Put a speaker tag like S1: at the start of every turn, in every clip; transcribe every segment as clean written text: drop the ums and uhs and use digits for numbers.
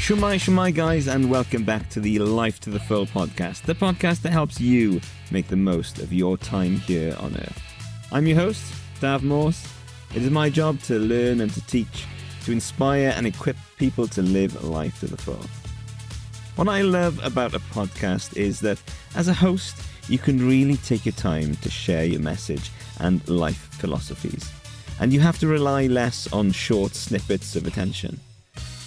S1: Shumai guys, and welcome back to the Life to the Full podcast, the podcast that helps you make the most of your time here on Earth. I'm your host, Dav Morse. It is my job to learn and to teach, to inspire and equip people to live life to the full. What I love about a podcast is that as a host, you can really take your time to share your message and life philosophies, and you have to rely less on short snippets of attention.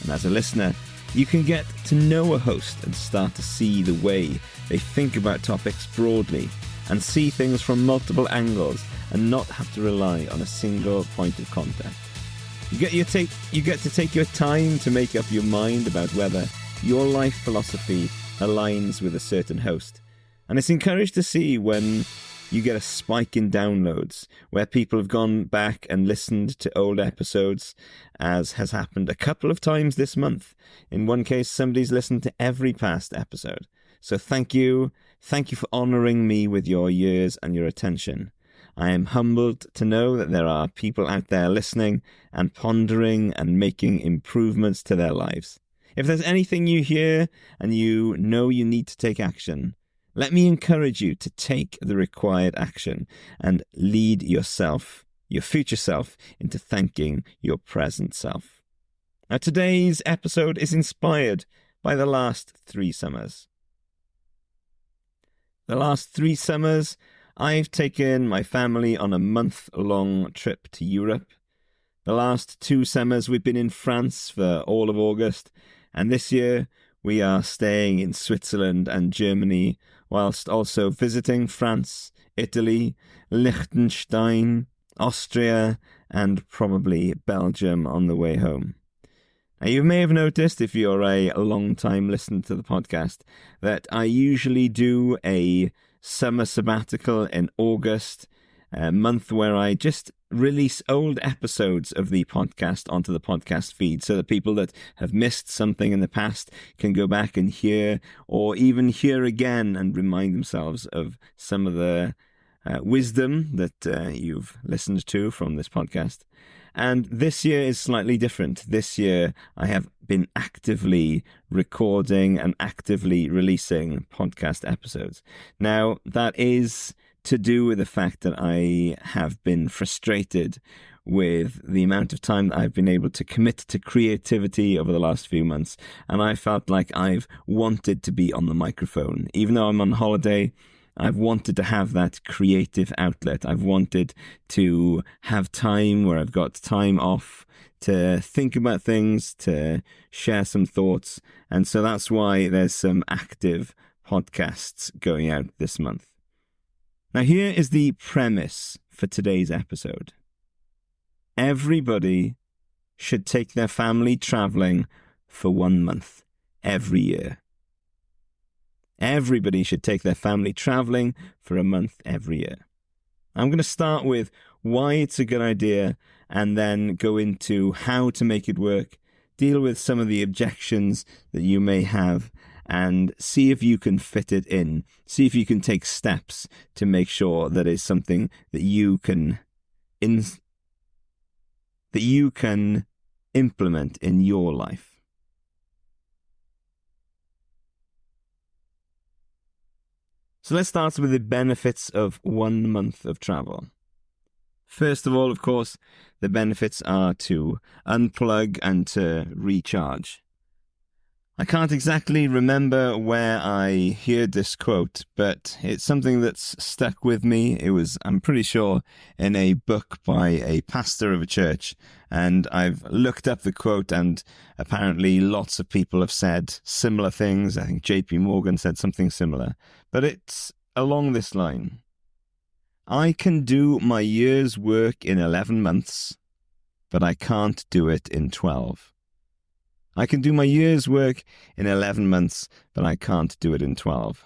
S1: And as a listener, you can get to know a host and start to see the way they think about topics broadly and see things from multiple angles and not have to rely on a single point of contact. You get to take your time to make up your mind about whether your life philosophy aligns with a certain host. And it's encouraged to see when you get a spike in downloads where people have gone back and listened to old episodes, as has happened a couple of times this month. In one case, somebody's listened to every past episode. So thank you. Thank you for honouring me with your ears and your attention. I am humbled to know that there are people out there listening and pondering and making improvements to their lives. If there's anything you hear and you know you need to take action, let me encourage you to take the required action and lead yourself, your future self, into thanking your present self. Now, today's episode is inspired by the last 3 summers. The last 3 summers, I've taken my family on a month-long trip to Europe. The last 2 summers, we've been in France for all of August, and this year we are staying in Switzerland and Germany, whilst also visiting France, Italy, Liechtenstein, Austria, and probably Belgium on the way home. Now, you may have noticed, if you're a long-time listener to the podcast, that I usually do a summer sabbatical in August, a month where I just release old episodes of the podcast onto the podcast feed so that people that have missed something in the past can go back and hear, or even hear again and remind themselves of some of the wisdom that you've listened to from this podcast. And this year is slightly different. This year I have been actively recording and actively releasing podcast episodes. Now, that is to do with the fact that I have been frustrated with the amount of time that I've been able to commit to creativity over the last few months. And I felt like I've wanted to be on the microphone. Even though I'm on holiday, I've wanted to have that creative outlet. I've wanted to have time where I've got time off to think about things, to share some thoughts. And so that's why there's some active podcasts going out this month. Now, here is the premise for today's episode. Everybody should take their family traveling for 1 month every year. Everybody should take their family traveling for a month every year. I'm going to start with why it's a good idea and then go into how to make it work, deal with some of the objections that you may have, and see if you can fit it in. See if you can take steps to make sure that it's something that you can implement in your life. So let's start with the benefits of 1 month of travel. First of all, of course, the benefits are to unplug and to recharge. I can't exactly remember where I heard this quote, but it's something that's stuck with me. It was, I'm pretty sure, in a book by a pastor of a church. And I've looked up the quote, and apparently lots of people have said similar things. I think JP Morgan said something similar. But it's along this line. I can do my year's work in 11 months, but I can't do it in 12. I can do my year's work in 11 months, but I can't do it in 12.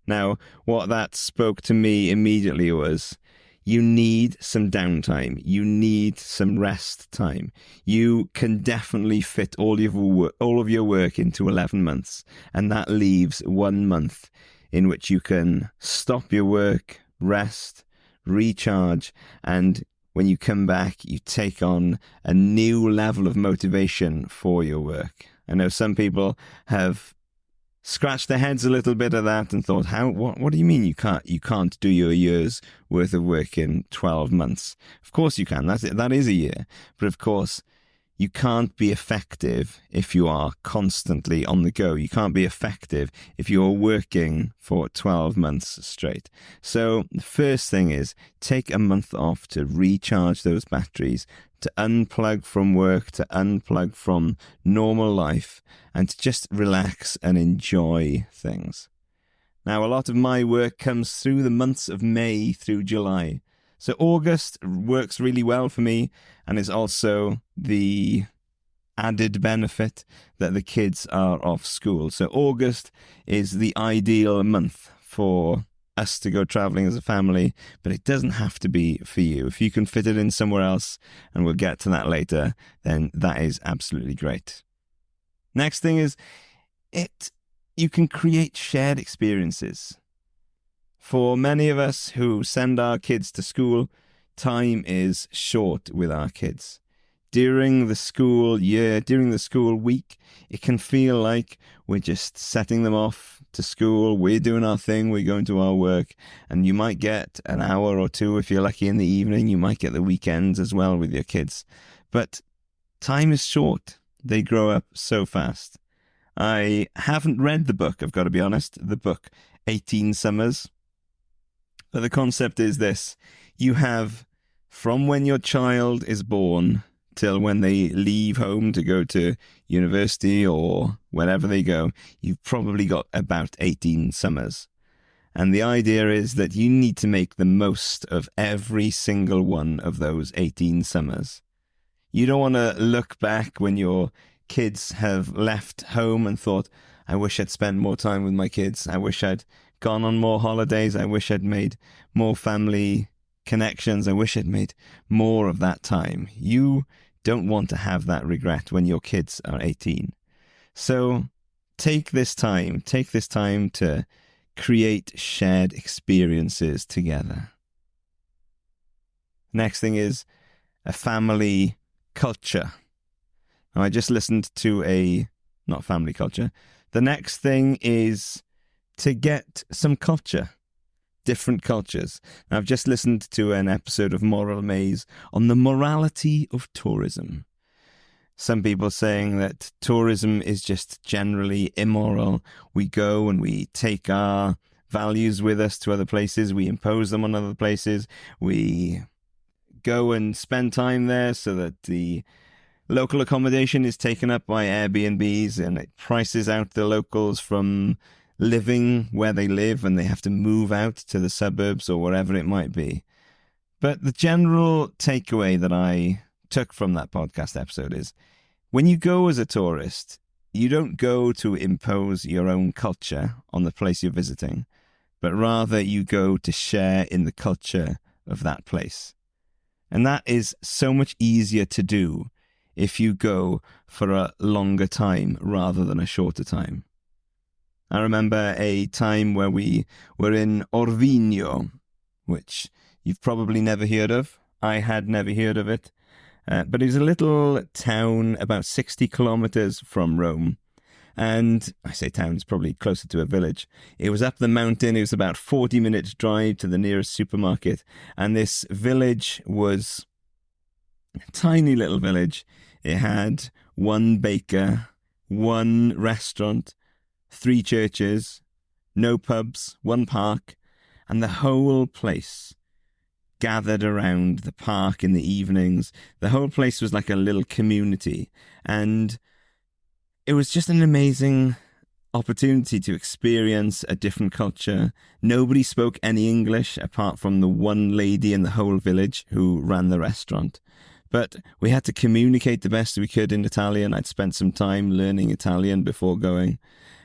S1: Now, what that spoke to me immediately was, you need some downtime. You need some rest time. You can definitely fit all of your work into 11 months, and that leaves 1 month in which you can stop your work, rest, recharge, and when you come back, you take on a new level of motivation for your work. I know some people have scratched their heads a little bit at that and thought, what do you mean you can't do your year's worth of work in 12 months? Of course you can. That is a year. But of course, you can't be effective if you are constantly on the go. You can't be effective if you're working for 12 months straight. So the first thing is take a month off to recharge those batteries, to unplug from work, to unplug from normal life, and to just relax and enjoy things. Now, a lot of my work comes through the months of May through July. So August works really well for me, and is also the added benefit that the kids are off school. So August is the ideal month for us to go traveling as a family, but it doesn't have to be for you. If you can fit it in somewhere else, and we'll get to that later, then that is absolutely great. Next thing is you can create shared experiences. For many of us who send our kids to school, time is short with our kids. During the school year, during the school week, it can feel like we're just setting them off to school. We're doing our thing. We're going to our work. And you might get an hour or two if you're lucky in the evening. You might get the weekends as well with your kids. But time is short. They grow up so fast. I haven't read the book, I've got to be honest. The book, 18 Summers. But the concept is this. You have, from when your child is born till when they leave home to go to university or wherever they go, you've probably got about 18 summers. And the idea is that you need to make the most of every single one of those 18 summers. You don't want to look back when your kids have left home and thought, I wish I'd spent more time with my kids. I wish I'd gone on more holidays. I wish I'd made more family connections. I wish I'd made more of that time. You don't want to have that regret when your kids are 18. So take this time to create shared experiences together. Next thing is a family culture. Now, I just listened to not family culture. The next thing is to get some culture, different cultures. Now, I've just listened to an episode of Moral Maze on the morality of tourism. Some people saying that tourism is just generally immoral. We go and we take our values with us to other places. We impose them on other places. We go and spend time there so that the local accommodation is taken up by Airbnbs, and it prices out the locals from living where they live, and they have to move out to the suburbs or wherever it might be. But the general takeaway that I took from that podcast episode is, when you go as a tourist, you don't go to impose your own culture on the place you're visiting, but rather you go to share in the culture of that place. And that is so much easier to do if you go for a longer time rather than a shorter time. I remember a time where we were in Orvigno, which you've probably never heard of. I had never heard of it. But it was a little town about 60 kilometers from Rome. And I say town, it's probably closer to a village. It was up the mountain. It was about 40 minutes drive to the nearest supermarket. And this village was a tiny little village. It had one baker, one restaurant, 3 churches, no pubs, 1 park, and the whole place gathered around the park in the evenings. The whole place was like a little community, and it was just an amazing opportunity to experience a different culture. Nobody spoke any English apart from the one lady in the whole village who ran the restaurant. But we had to communicate the best we could in Italian. I'd spent some time learning Italian before going.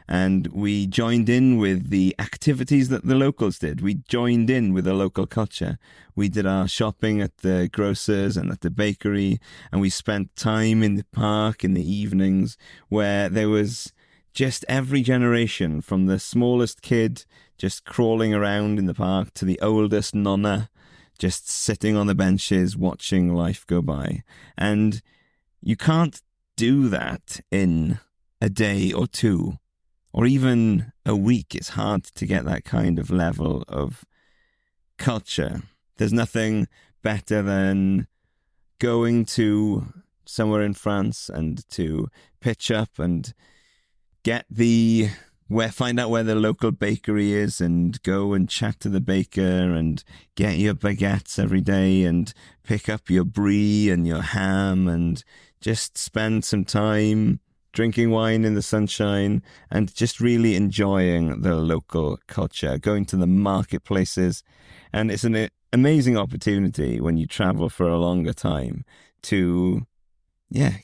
S1: And we joined in with the activities that the locals did. We joined in with the local culture. We did our shopping at the grocers and at the bakery. And we spent time in the park in the evenings, where there was just every generation, from the smallest kid just crawling around in the park to the oldest nonna just sitting on the benches watching life go by. And you can't do that in a day or two, or even a week. It's hard to get that kind of level of culture. There's nothing better than going to somewhere in France and to pitch up and find out where the local bakery is and go and chat to the baker and get your baguettes every day and pick up your brie and your ham and just spend some time drinking wine in the sunshine and just really enjoying the local culture, going to the marketplaces. And it's an amazing opportunity when you travel for a longer time to,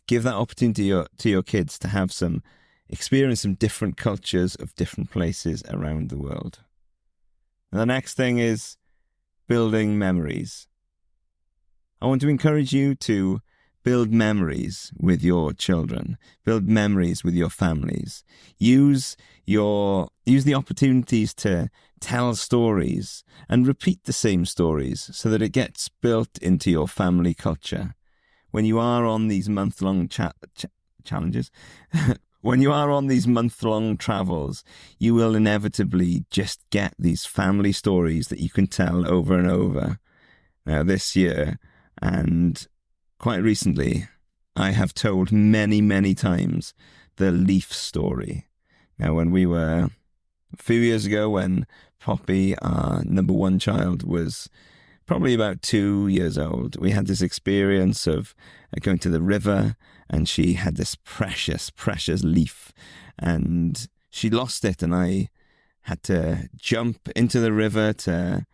S1: give that opportunity to your kids to experience some different cultures of different places around the world. And the next thing is building memories. I want to encourage you to build memories with your children, build memories with your families. Use the opportunities to tell stories and repeat the same stories so that it gets built into your family culture. When you are on these month-long challenges, when you are on these month-long travels, you will inevitably just get these family stories that you can tell over and over. Now, this year, and quite recently, I have told many, many times the Leaf story. Now, when we were, a few years ago, when Poppy, our number one child, was probably about 2 years old, we had this experience of going to the river, and she had this precious, precious leaf, and she lost it, and I had to jump into the river to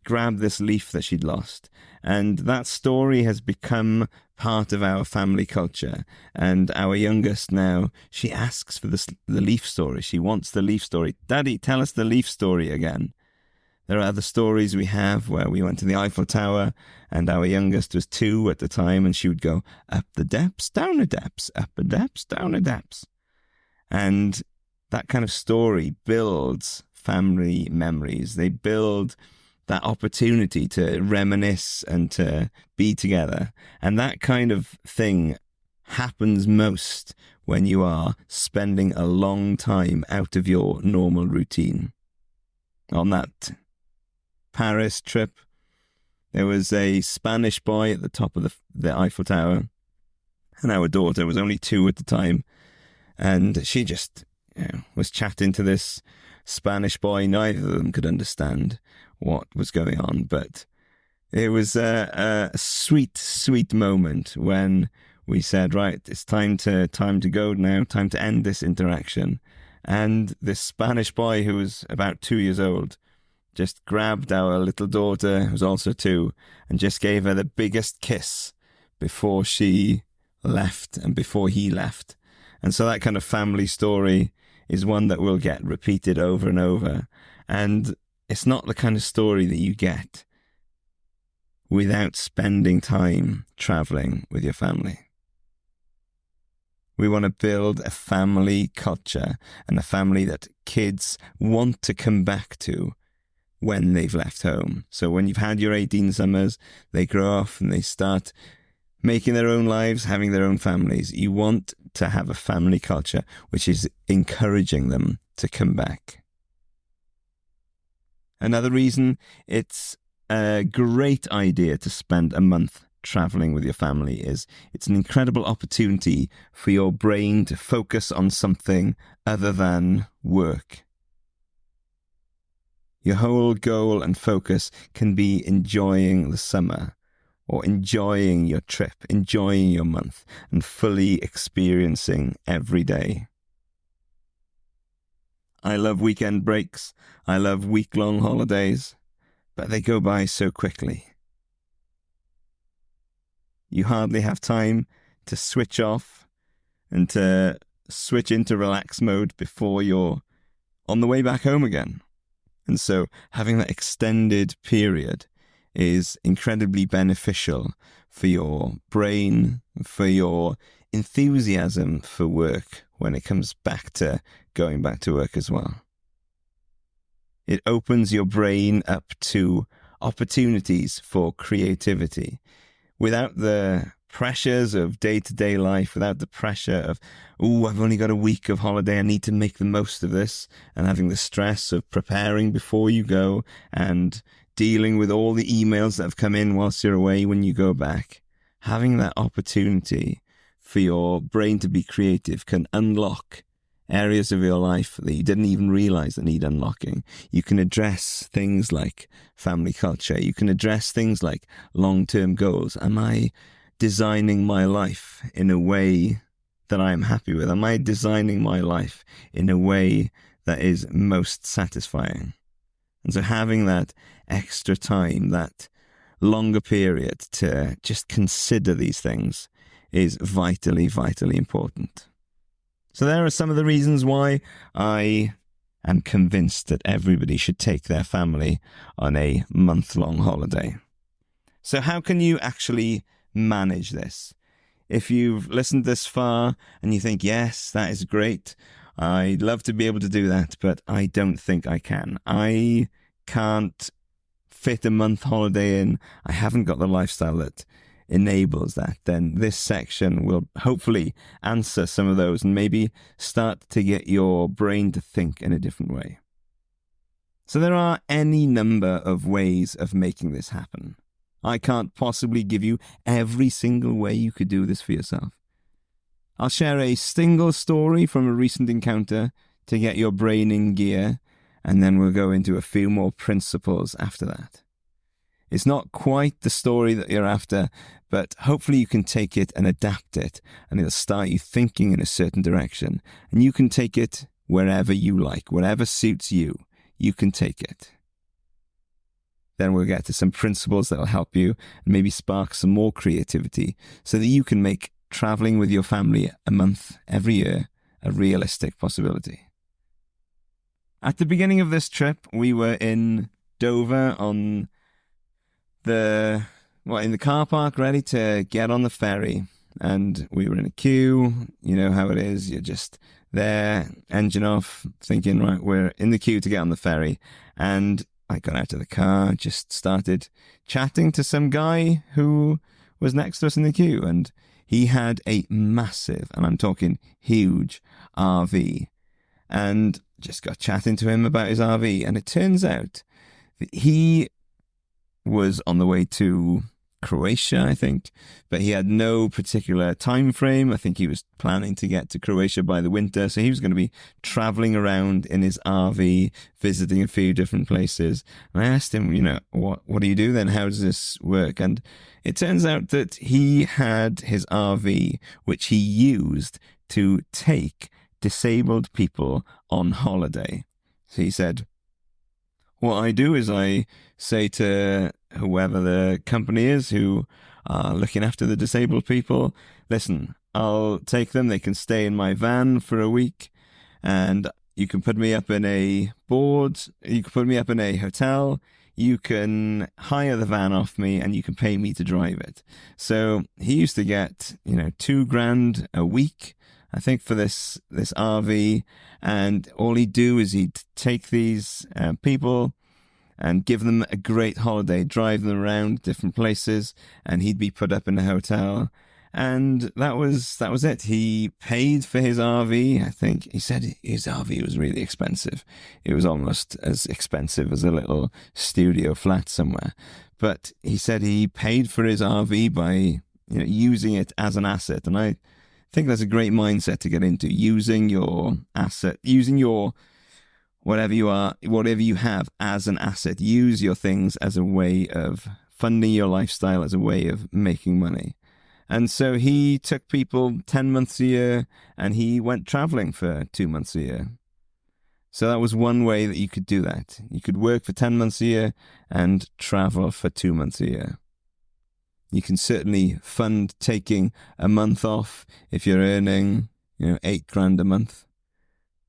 S1: grab this leaf that she'd lost. And that story has become part of our family culture. And our youngest now, she asks for the leaf story. She wants the leaf story. Daddy, tell us the leaf story again. There are other stories we have where we went to the Eiffel Tower and our youngest was 2 at the time, and she would go up the depths, down the depths, up the depths, down the depths. And that kind of story builds family memories. They build that opportunity to reminisce and to be together. And that kind of thing happens most when you are spending a long time out of your normal routine. On that Paris trip, there was a Spanish boy at the top of the Eiffel Tower, and our daughter was only 2 at the time, and she just was chatting to this Spanish boy. Neither of them could understand what was going on, but it was a sweet, sweet moment when we said, right, it's time to go now, time to end this interaction. And this Spanish boy, who was about 2 years old, just grabbed our little daughter, who was also 2, and just gave her the biggest kiss before she left and before he left. And so that kind of family story is one that will get repeated over and over. And it's not the kind of story that you get without spending time traveling with your family. We want to build a family culture and a family that kids want to come back to when they've left home. So when you've had your 18 summers, they grow off and they start making their own lives, having their own families. You want to have a family culture which is encouraging them to come back. Another reason it's a great idea to spend a month traveling with your family is it's an incredible opportunity for your brain to focus on something other than work. Your whole goal and focus can be enjoying the summer or enjoying your trip, enjoying your month, and fully experiencing every day. I love weekend breaks. I love week-long holidays, but they go by so quickly. You hardly have time to switch off and to switch into relax mode before you're on the way back home again. And so having that extended period is incredibly beneficial for your brain, for your enthusiasm for work when it comes back to going back to work as well. It opens your brain up to opportunities for creativity. Without the pressures of day-to-day life, without the pressure of, oh, I've only got a week of holiday, I need to make the most of this, and having the stress of preparing before you go and dealing with all the emails that have come in whilst you're away when you go back. Having that opportunity for your brain to be creative can unlock areas of your life that you didn't even realize that need unlocking. You can address things like family culture. You can address things like long-term goals. Am I designing my life in a way that I am happy with? Am I designing my life in a way that is most satisfying? And so having that extra time, that longer period to just consider these things is vitally, vitally important. So there are some of the reasons why I am convinced that everybody should take their family on a month-long holiday. So how can you actually manage this? If you've listened this far and you think, yes, that is great, I'd love to be able to do that, but I don't think I can. I can't fit a month holiday in. I haven't got the lifestyle that enables that. Then this section will hopefully answer some of those and maybe start to get your brain to think in a different way. So there are any number of ways of making this happen. I can't possibly give you every single way you could do this for yourself. I'll share a single story from a recent encounter to get your brain in gear, and then we'll go into a few more principles after that. It's not quite the story that you're after, but hopefully you can take it and adapt it, and it'll start you thinking in a certain direction, and you can take it wherever you like, whatever suits you, you can take it. Then we'll get to some principles that will help you and maybe spark some more creativity so that you can make traveling with your family a month every year a realistic possibility. At the beginning of this trip, we were in Dover in the car park, ready to get on the ferry. And we were in a queue. You know how it is. You're just there, engine off, thinking, right, we're in the queue to get on the ferry. And I got out of the car, just started chatting to some guy who was next to us in the queue. And he had a massive, and I'm talking huge, RV. And just got chatting to him about his RV. And it turns out that he was on the way to Croatia, I think, but he had no particular time frame. I think he was planning to get to Croatia by the winter, so he was going to be traveling around in his RV, visiting a few different places. And I asked him, what do you do then? How does this work? And it turns out that he had his RV, which he used to take disabled people on holiday. So he said, what I do is I say to whoever the company is who are looking after the disabled people, listen, I'll take them. They can stay in my van for a week, and you can put me up in a board. You can put me up in a hotel. You can hire the van off me, and you can pay me to drive it. So he used to get, $2,000 a week, I think, for this RV. And all he'd do is he'd take these people and give them a great holiday, drive them around different places, and he'd be put up in a hotel. And that was it. He paid for his RV. I think he said his RV was really expensive. It was almost as expensive as a little studio flat somewhere. But he said he paid for his RV by using it as an asset. And I think that's a great mindset to get into, using your asset, using your whatever you have as an asset. Use your things as a way of funding your lifestyle, as a way of making money. And so he took people 10 months a year, and he went traveling for 2 months a year. So that was one way that you could do that. You could work for 10 months a year and travel for 2 months a year. You can certainly fund taking a month off if you're earning, $8,000 a month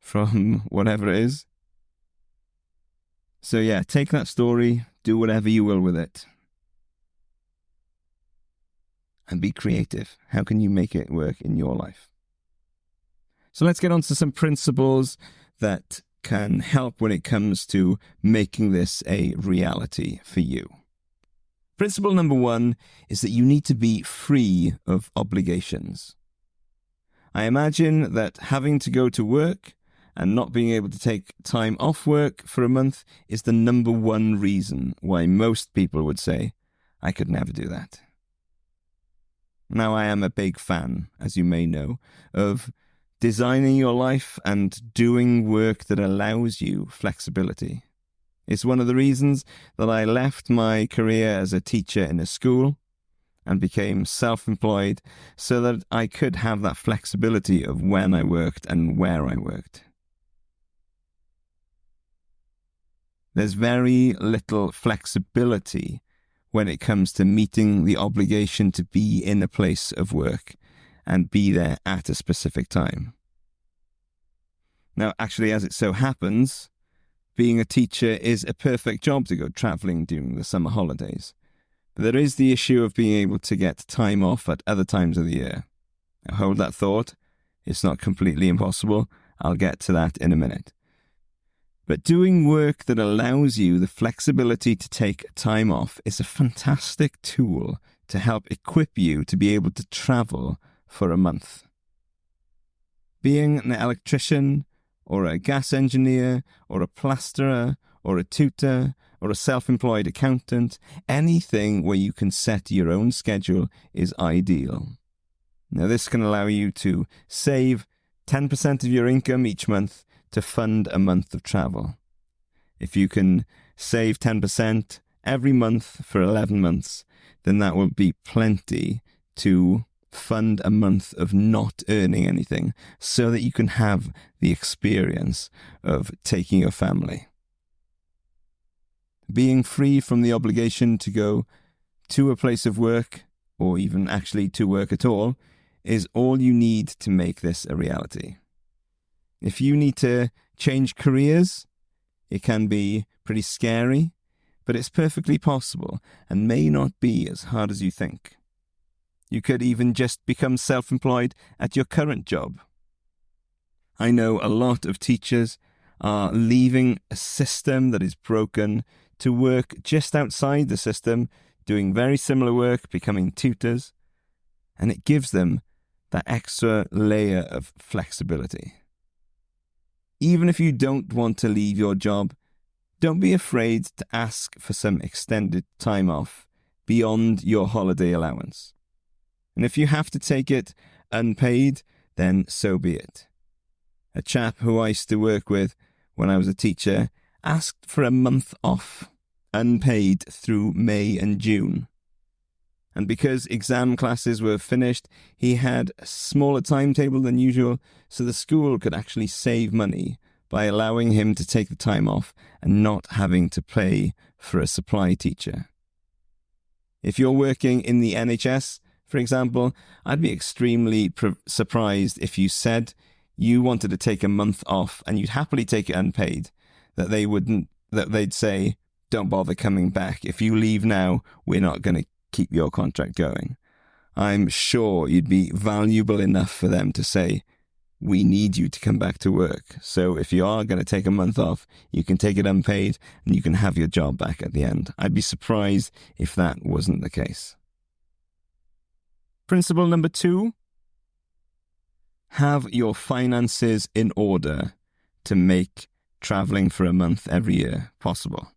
S1: from whatever it is. So yeah, take that story, do whatever you will with it, and be creative. How can you make it work in your life? So let's get on to some principles that can help when it comes to making this a reality for you. Principle number 1 is that you need to be free of obligations. I imagine that having to go to work and not being able to take time off work for a month is the number 1 reason why most people would say, I could never do that. Now, I am a big fan, as you may know, of designing your life and doing work that allows you flexibility. It's one of the reasons that I left my career as a teacher in a school and became self-employed so that I could have that flexibility of when I worked and where I worked. There's very little flexibility when it comes to meeting the obligation to be in a place of work and be there at a specific time. Now, actually, as it so happens, being a teacher is a perfect job to go travelling during the summer holidays. But there is the issue of being able to get time off at other times of the year. Now, hold that thought. It's not completely impossible. I'll get to that in a minute. But doing work that allows you the flexibility to take time off is a fantastic tool to help equip you to be able to travel for a month. Being an electrician, or a gas engineer, or a plasterer, or a tutor, or a self-employed accountant, anything where you can set your own schedule is ideal. Now, this can allow you to save 10% of your income each month to fund a month of travel. If you can save 10% every month for 11 months, then that will be plenty to fund a month of not earning anything so that you can have the experience of taking your family. Being free from the obligation to go to a place of work, or even actually to work at all, is all you need to make this a reality. If you need to change careers, it can be pretty scary, but it's perfectly possible and may not be as hard as you think. You could even just become self-employed at your current job. I know a lot of teachers are leaving a system that is broken to work just outside the system, doing very similar work, becoming tutors, and it gives them that extra layer of flexibility. Even if you don't want to leave your job, don't be afraid to ask for some extended time off beyond your holiday allowance. And if you have to take it unpaid, then so be it. A chap who I used to work with when I was a teacher asked for a month off, unpaid through May and June. And because exam classes were finished, he had a smaller timetable than usual, so the school could actually save money by allowing him to take the time off and not having to pay for a supply teacher. If you're working in the NHS, for example, I'd be extremely surprised if you said you wanted to take a month off and you'd happily take it unpaid, that they'd say, don't bother coming back. If you leave now, we're not going to keep your contract going. I'm sure you'd be valuable enough for them to say, we need you to come back to work. So if you are going to take a month off, you can take it unpaid and you can have your job back at the end. I'd be surprised if that wasn't the case. Principle number 2, have your finances in order to make traveling for a month every year possible.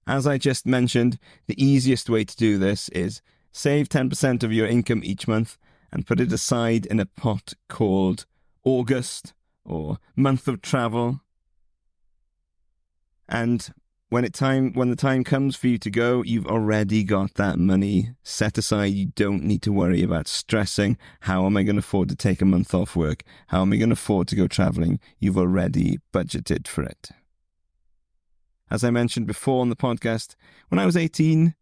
S1: As I just mentioned, the easiest way to do this is save 10% of your income each month and put it aside in a pot called August or month of travel. And when the time comes for you to go, you've already got that money set aside. You don't need to worry about stressing. How am I going to afford to take a month off work? How am I going to afford to go traveling? You've already budgeted for it. As I mentioned before on the podcast, when I was 18,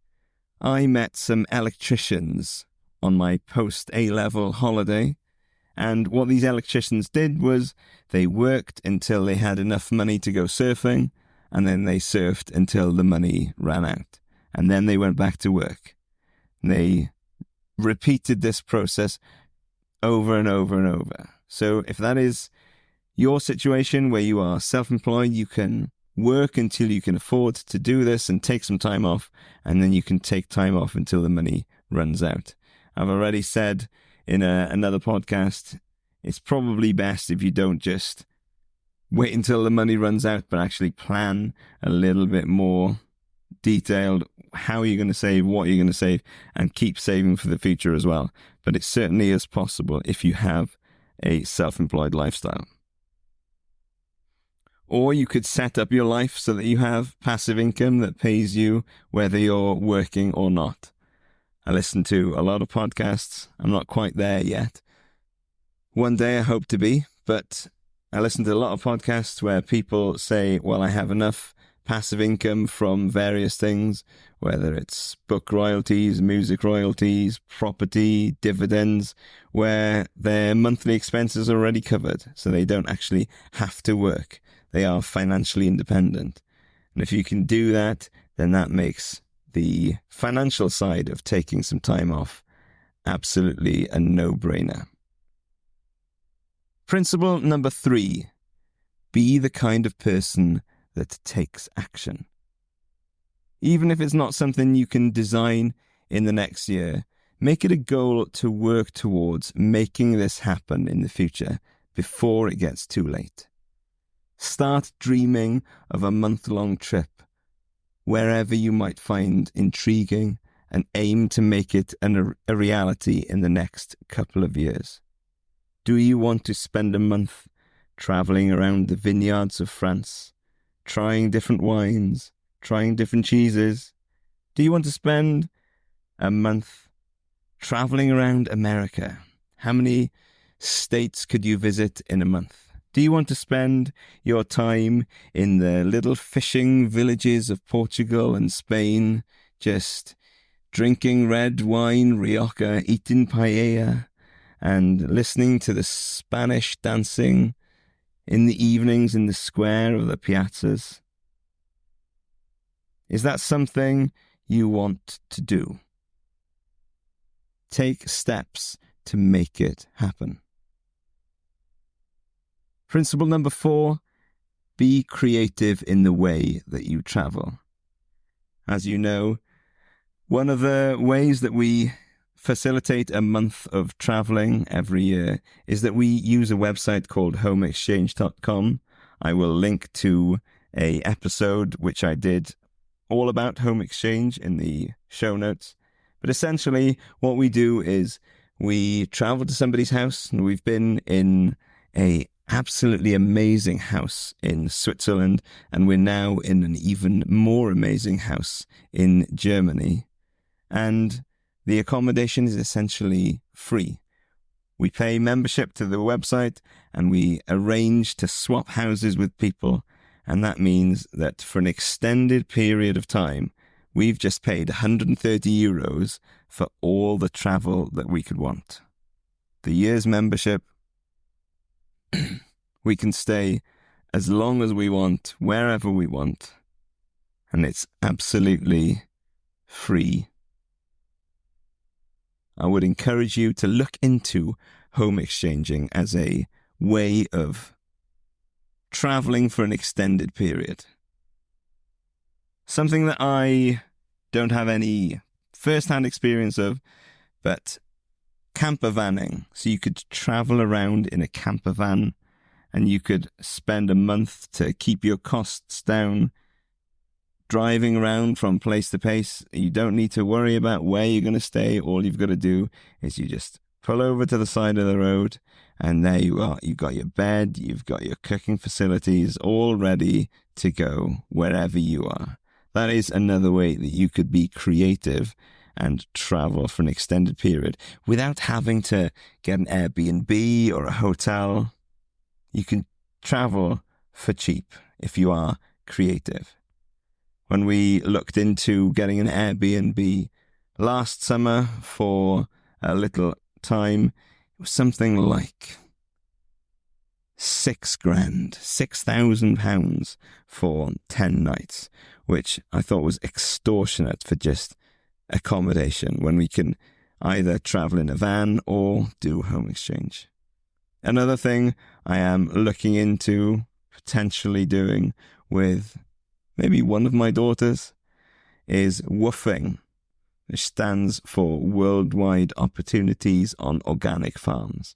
S1: I met some electricians on my post-A-level holiday. And what these electricians did was they worked until they had enough money to go surfing, and then they surfed until the money ran out. And then they went back to work. They repeated this process over and over and over. So if that is your situation where you are self-employed, you can work until you can afford to do this and take some time off, and then you can take time off until the money runs out. I've already said in another podcast, it's probably best if you don't just wait until the money runs out, but actually plan a little bit more detailed how you're going to save, what you're going to save, and keep saving for the future as well. But it certainly is possible if you have a self-employed lifestyle. Or you could set up your life so that you have passive income that pays you whether you're working or not. I listen to a lot of podcasts. I'm not quite there yet. One day I hope to be, but I listen to a lot of podcasts where people say, well, I have enough passive income from various things, whether it's book royalties, music royalties, property, dividends, where their monthly expenses are already covered, so they don't actually have to work. They are financially independent. And if you can do that, then that makes the financial side of taking some time off absolutely a no-brainer. Principle number 3, be the kind of person that takes action. Even if it's not something you can design in the next year, make it a goal to work towards making this happen in the future before it gets too late. Start dreaming of a month-long trip wherever you might find intriguing and aim to make it a reality in the next couple of years. Do you want to spend a month traveling around the vineyards of France, trying different wines, trying different cheeses? Do you want to spend a month traveling around America? How many states could you visit in a month? Do you want to spend your time in the little fishing villages of Portugal and Spain, just drinking red wine, Rioja, eating paella, and listening to the Spanish dancing in the evenings in the square of the piazzas? Is that something you want to do? Take steps to make it happen. Principle number 4, be creative in the way that you travel. As you know, one of the ways that we facilitate a month of traveling every year is that we use a website called homeexchange.com. I will link to an episode which I did all about home exchange in the show notes. But essentially what we do is we travel to somebody's house, and we've been in a absolutely amazing house in Switzerland, and we're now in an even more amazing house in Germany. And the accommodation is essentially free. We pay membership to the website, and we arrange to swap houses with people, and that means that for an extended period of time, we've just paid 130 euros for all the travel that we could want. The year's membership, we can stay as long as we want, wherever we want, and it's absolutely free. I would encourage you to look into home exchanging as a way of traveling for an extended period. Something that I don't have any first-hand experience of, but camper vanning. So you could travel around in a camper van, and you could spend a month to keep your costs down, driving around from place to place. You don't need to worry about where you're going to stay. All you've got to do is you just pull over to the side of the road, and there you are. You've got your bed, you've got your cooking facilities all ready to go wherever you are. That is another way that you could be creative and travel for an extended period without having to get an Airbnb or a hotel. You can travel for cheap if you are creative. When we looked into getting an Airbnb last summer for a little time, it was something like £6,000 for 10 nights, which I thought was extortionate for just accommodation when we can either travel in a van or do home exchange. Another thing I am looking into potentially doing with maybe one of my daughters is WWOOFing, which stands for Worldwide Opportunities on Organic Farms.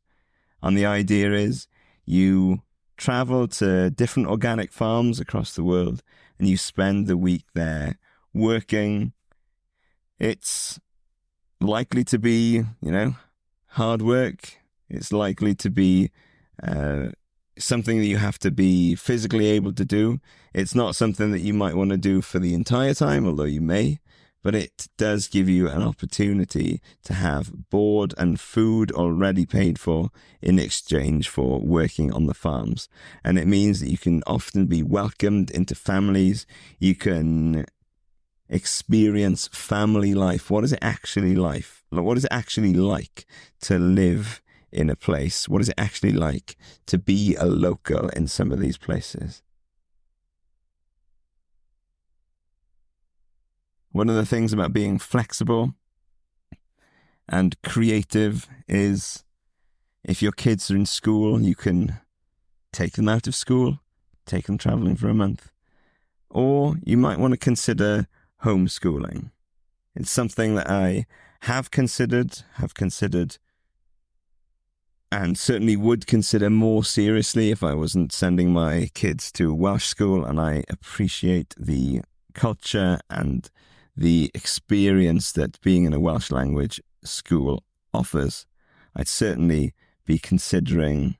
S1: And the idea is you travel to different organic farms across the world and you spend the week there working. It's likely to be, hard work. It's likely to be something that you have to be physically able to do. It's not something that you might want to do for the entire time, although you may, but it does give you an opportunity to have board and food already paid for in exchange for working on the farms. And it means that you can often be welcomed into families. You can experience family life. What is it actually like? What is it actually like to live in a place? What is it actually like to be a local in some of these places? One of the things about being flexible and creative is if your kids are in school, you can take them out of school, take them traveling for a month. Or you might want to consider homeschooling. It's something that I have considered, and certainly would consider more seriously if I wasn't sending my kids to Welsh school, and I appreciate the culture and the experience that being in a Welsh language school offers. I'd certainly be considering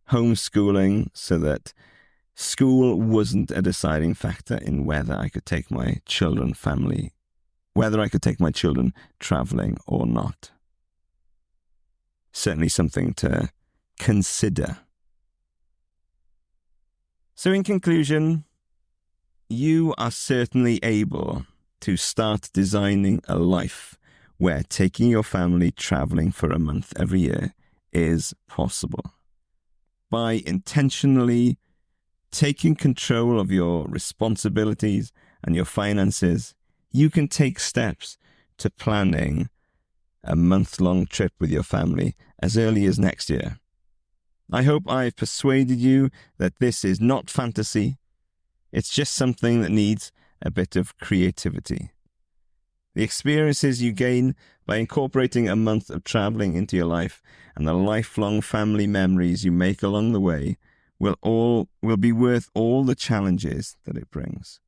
S1: homeschooling so that school wasn't a deciding factor in whether I could take my children traveling or not. Certainly something to consider. So in conclusion, you are certainly able to start designing a life where taking your family traveling for a month every year is possible. By intentionally taking control of your responsibilities and your finances, you can take steps to planning a month-long trip with your family as early as next year. I hope I've persuaded you that this is not fantasy. It's just something that needs a bit of creativity. The experiences you gain by incorporating a month of traveling into your life and the lifelong family memories you make along the way will be worth all the challenges that it brings.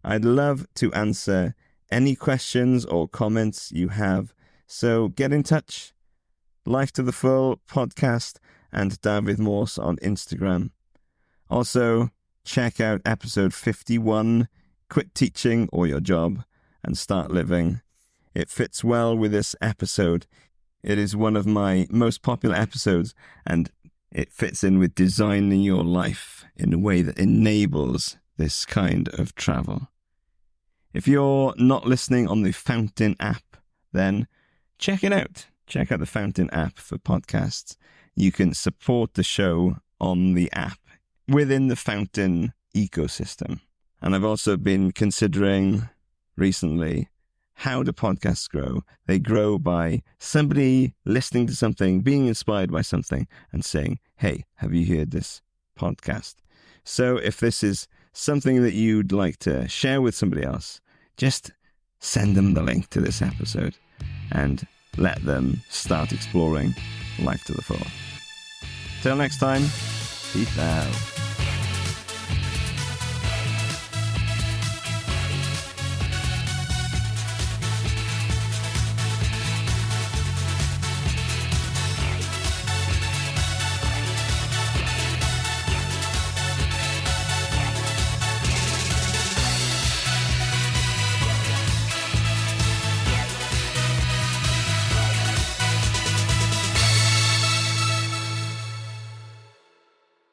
S1: I'd love to answer any questions or comments you have, so get in touch. Life to the Full podcast and David Morse on Instagram. Also, check out episode 51, Quit Teaching or Your Job and Start Living. It fits well with this episode. It is one of my most popular episodes, and it fits in with designing your life in a way that enables this kind of travel. If you're not listening on the Fountain app, then check it out. Check out the Fountain app for podcasts. You can support the show on the app within the Fountain ecosystem. And I've also been considering recently, how do podcasts grow? They grow by somebody listening to something, being inspired by something, and saying, hey, have you heard this podcast? So if this is something that you'd like to share with somebody else, just send them the link to this episode and let them start exploring life to the full. Till next time, peace out.